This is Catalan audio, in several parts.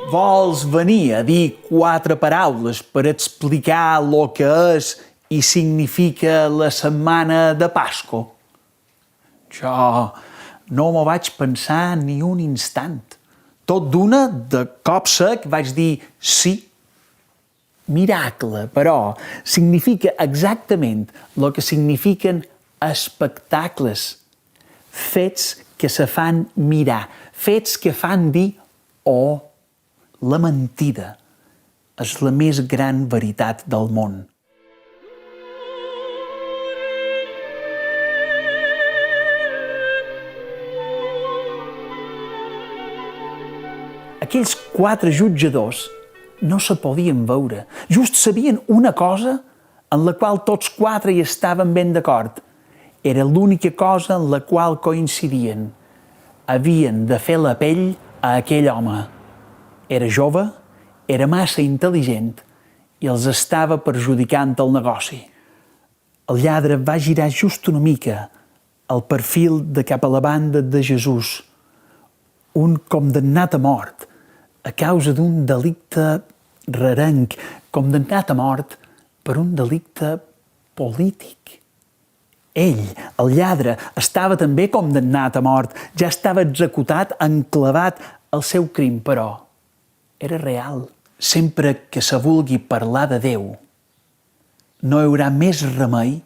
Vols venir a dir 4 paraules per explicar el que és i significa la setmana de Pasco? Jo no m'ho vaig pensar ni un instant. Tot d'una, de cop sec, vaig dir sí. Miracle, però, significa exactament el que signifiquen espectacles. Fets que se fan mirar, fets que fan dir oh. La mentida és la més gran veritat del món. Aquells 4 jutjadors no se podien veure. Just sabien una cosa en la qual tots 4 hi estaven ben d'acord. Era l'única cosa en la qual coincidien. Havien de fer la pell a aquell home. Era jove, era massa intel·ligent i els estava perjudicant el negoci. El lladre va girar just una mica el perfil de cap a la banda de Jesús, un condemnat a mort a causa d'un delicte rarenc, condemnat a mort per un delicte polític. Ell, el lladre, estava també condemnat a mort, ja estava executat, enclavat al seu crim, però era real. Sempre que se vulgui parlar de Déu, no hi haurà més remei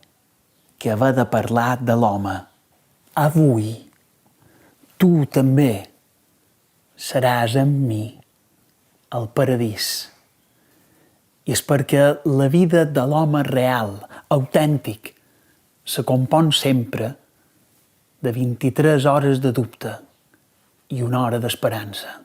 que haver de parlar de l'home. Avui, tu també seràs amb mi al paradís. I és perquè la vida de l'home real, autèntic, se compon sempre de 23 hores de dubte i 1 hora d'esperança.